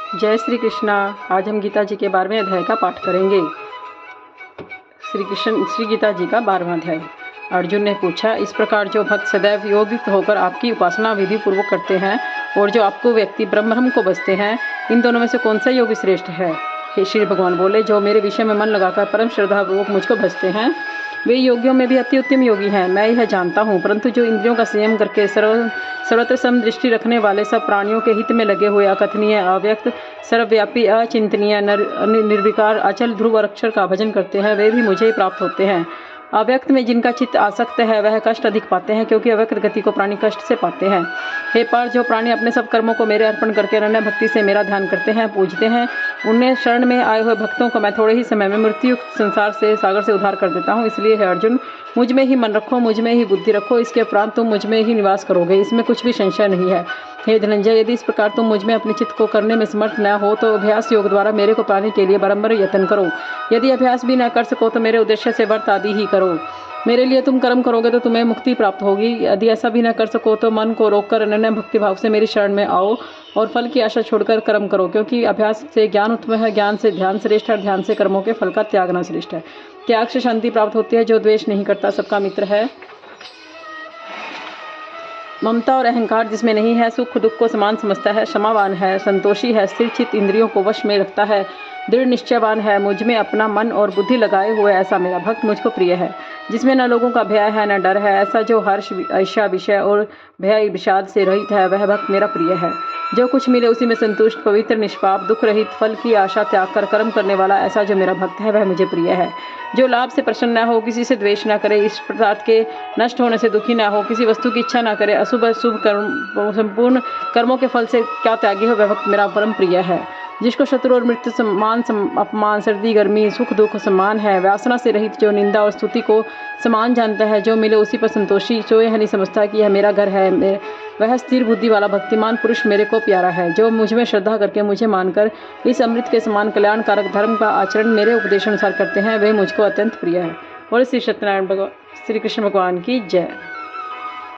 जय श्री कृष्णा। आज हम गीता जी के 12वें अध्याय का पाठ करेंगे। श्री गीता जी का 12वां अध्याय। अर्जुन ने पूछा, इस प्रकार जो भक्त सदैव योगयुक्त होकर आपकी उपासना विधि पूर्वक करते हैं और जो आपको व्यक्ति ब्रह्म को बसते हैं, इन दोनों में से कौन सा योगी श्रेष्ठ है? हे श्री भगवान बोले, जो मेरे विषय में मन लगाकर परम श्रद्धापूर्वक मुझको भजते हैं वे योगियों में भी अति उत्तम योगी हैं। मैं यह जानता हूँ, परंतु जो इंद्रियों का संयम करके सर्वत्र समदृष्टि रखने वाले सब प्राणियों के हित में लगे हुए अकथनीय, अव्यक्त, सर्वव्यापी, अचिंतनीय, निर्विकार, अचल ध्रुव अक्षर का भजन करते हैं, वे भी मुझे ही प्राप्त होते हैं। अव्यक्त में जिनका चित्त आसक्त है वह कष्ट अधिक पाते हैं, क्योंकि अव्यक्त गति को प्राणी कष्ट से पाते हैं। हे पार्थ, जो प्राणी अपने सब कर्मों को मेरे अर्पण करके अनन्य भक्ति से मेरा ध्यान करते हैं, पूजते हैं, उन्हें शरण में आए हुए भक्तों को मैं थोड़े ही समय में मृत्युयुक्त संसार से सागर से उद्धार कर देता हूँ। इसलिए है अर्जुन, मुझ में ही मन रखो, मुझ में ही बुद्धि रखो, इसके उपरांत तुम मुझ में ही निवास करोगे, इसमें कुछ भी संशय नहीं है। हे धनंजय, यदि इस प्रकार तुम मुझ में अपने चित्त को करने में समर्थ न हो तो अभ्यास योग द्वारा मेरे को पाने के लिए बारंबार यत्न करो। यदि अभ्यास भी न कर सको तो मेरे उद्देश्य से व्रत आदि ही करो। मेरे लिए तुम कर्म करोगे तो तुम्हें मुक्ति प्राप्त होगी। यदि ऐसा भी न कर सको तो मन को रोककर अनन्य भक्ति भाव से मेरी शरण में आओ और फल की आशा छोड़कर कर्म करो, क्योंकि अभ्यास से ज्ञान उत्तम है, ज्ञान से ध्यान श्रेष्ठ है, ध्यान से कर्मों के फल का त्यागना श्रेष्ठ है। त्याग से शांति प्राप्त होती है। जो द्वेष नहीं करता सबका मित्र है, ममता और अहंकार जिसमें नहीं है, सुख दुख को समान समझता है, क्षमावान है, संतोषी है, स्थिर चित्त, इंद्रियों को वश में रखता है, दृढ़ निश्चयवान है, मुझ में अपना मन और बुद्धि लगाए हुए ऐसा मेरा भक्त मुझको प्रिय है। जिसमें न लोगों का भय है न डर है, ऐसा जो हर्ष, ईर्ष्या, विषय और भय विषाद से रहित है, वह भक्त मेरा प्रिय है। जो कुछ मिले उसी में संतुष्ट, पवित्र, निष्पाप, दुख रहित, फल की आशा त्याग कर कर्म करने वाला, ऐसा जो मेरा भक्त है वह मुझे प्रिय है। जो लाभ से प्रसन्न न हो, किसी से द्वेष न करे, इस पदार्थ के नष्ट होने से दुखी न हो, किसी वस्तु की इच्छा न करे, अशुभ शुभ कर्म संपूर्ण कर्मों के फल से क्या त्यागी हो, वह भक्त मेरा परम प्रिय है। जिसको शत्रु और मृत्यु, सम्मान अपमान, सर्दी गर्मी, सुख दुख समान है, वासना से रहित, जो निंदा और स्तुति को समान जानता है, जो मिले उसी पर संतोषी, जो यह नहीं समझता कि यह मेरा घर है, वह स्थिर बुद्धि वाला भक्तिमान पुरुष मेरे को प्यारा है। जो मुझ में श्रद्धा करके मुझे मानकर इस अमृत के समान कल्याणकारक धर्म का आचरण मेरे उपदेशानुसार करते हैं, वे मुझको अत्यंत प्रिय है। और श्री सत्यनारायण भगवान, श्री कृष्ण भगवान की जय।